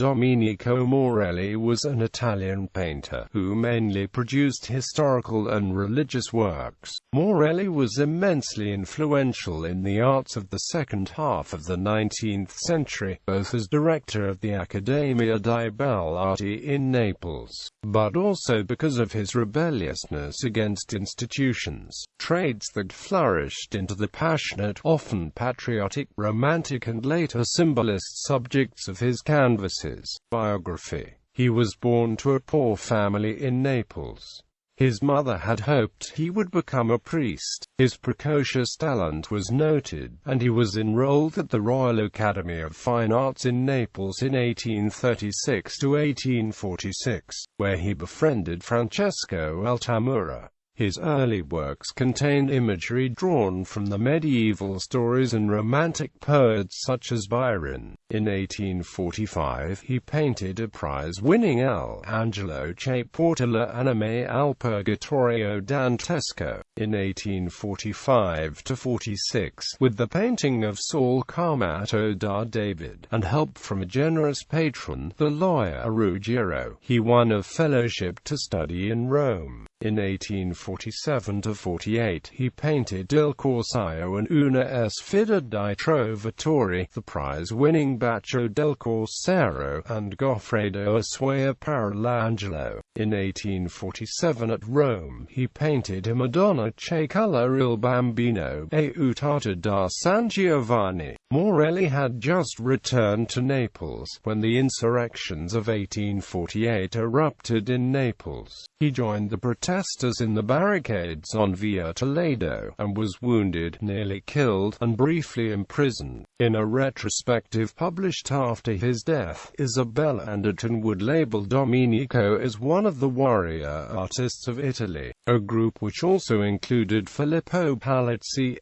Domenico Morelli was an Italian painter who mainly produced historical and religious works. Morelli was immensely influential in the arts of the second half of the 19th century, both as director of the Accademia di Belle Arti in Naples, but also because of his rebelliousness against institutions, traits that flourished into the passionate, often patriotic, romantic and later symbolist subjects of his canvases. Biography. He was born to a poor family in Naples. His mother had hoped he would become a priest. His precocious talent was noted, and he was enrolled at the Royal Academy of Fine Arts in Naples in 1836 to 1846, where he befriended Francesco Altamura. His early works contained imagery drawn from the medieval stories and romantic poets such as Byron. In 1845 he painted a prize-winning L. Angelo che porta l'anima al purgatorio dantesco, in 1845–46, with the painting of Saul Carmato da David, and help from a generous patron, the lawyer Ruggiero. He won a fellowship to study in Rome. In 1847–48 he painted Il Corsaio and Una sfida di Trovatori, the prize-winning Bacio del Corsaro, and Goffredo a Suea per l'Angelo. In 1847 at Rome he painted a Madonna che culla il bambino, e Utata da San Giovanni. Morelli had just returned to Naples when the insurrections of 1848 erupted in Naples. He joined the protesters in the barricades on Via Toledo, and was wounded, nearly killed, and briefly imprisoned. In a retrospective published after his death, Isabella Anderton would label Domenico as one of the warrior artists of Italy, a group which also included Filippo Palazzi,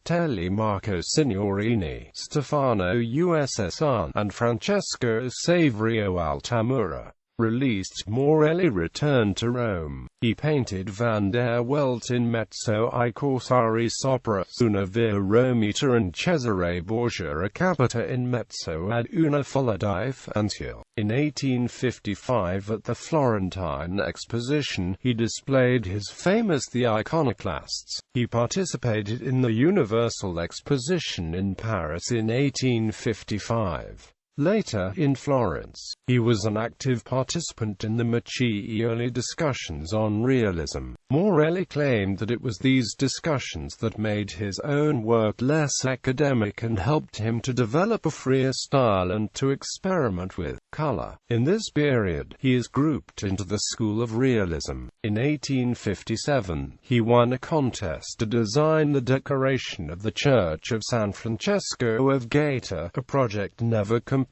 Marco Signorini, Stefano Ussr, and Francesco Saverio Altamura. Released, Morelli returned to Rome. He painted Van der Welt in mezzo ai corsari sopra una via Romita and Cesare Borgia a capita in mezzo ad una folla di fantasia. In 1855 at the Florentine Exposition, he displayed his famous The Iconoclasts. He participated in the Universal Exposition in Paris in 1855. Later, in Florence, he was an active participant in the Machiavelli discussions on realism. Morelli claimed that it was these discussions that made his own work less academic and helped him to develop a freer style and to experiment with color. In this period, he is grouped into the school of realism. In 1857, he won a contest to design the decoration of the Church of San Francesco of Gaeta, a project never completed.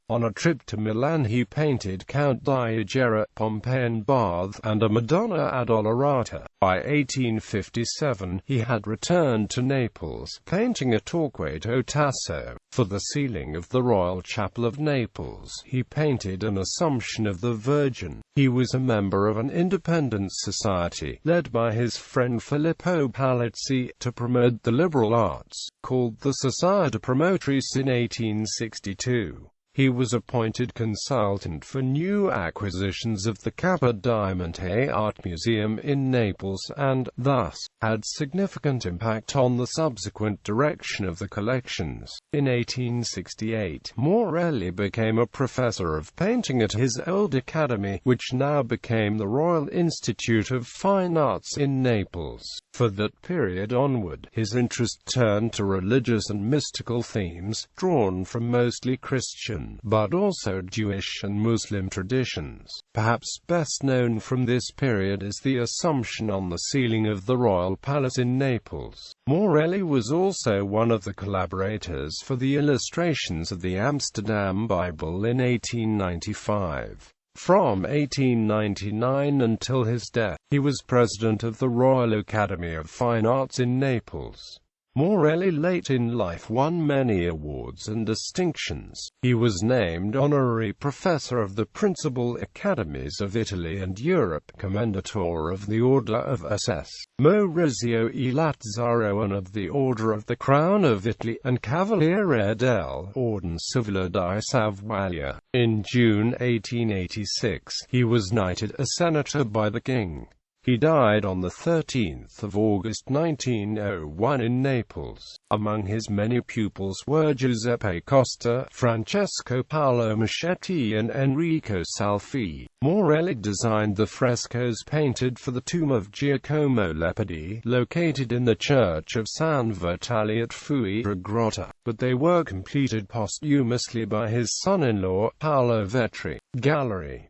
On a trip to Milan he painted Count Diogenes, Pompeian Baths, and a Madonna Addolorata. By 1857 he had returned to Naples, painting a Torquato Tasso. For the ceiling of the Royal Chapel of Naples, he painted an Assumption of the Virgin. He was a member of an independent society, led by his friend Filippo Palazzi, to promote the liberal arts, called the Società Promotrice in 1862. He was appointed consultant for new acquisitions of the Capodimonte Art Museum in Naples and, thus, had significant impact on the subsequent direction of the collections. In 1868, Morelli became a professor of painting at his old academy, which now became the Royal Institute of Fine Arts in Naples. For that period onward, his interest turned to religious and mystical themes, drawn from mostly Christian, but also Jewish and Muslim traditions. Perhaps best known from this period is the Assumption on the ceiling of the Royal Palace in Naples. Morelli was also one of the collaborators for the illustrations of the Amsterdam Bible in 1895. From 1899 until his death, he was president of the Royal Academy of Fine Arts in Naples. Morelli late in life won many awards and distinctions. He was named honorary professor of the principal academies of Italy and Europe, Commendatore of the Order of SS. Maurizio e Lazzaro and of the Order of the Crown of Italy, and Cavaliere dell'Ordine Civile di Savoia. In June 1886, he was knighted a senator by the king. He died on 13 August 1901 in Naples. Among his many pupils were Giuseppe Costa, Francesco Paolo Maschetti and Enrico Salfi. Morelli designed the frescoes painted for the tomb of Giacomo Leopardi, located in the church of San Vitale at Fuorigrotta, but they were completed posthumously by his son-in-law, Paolo Vetri. Gallery.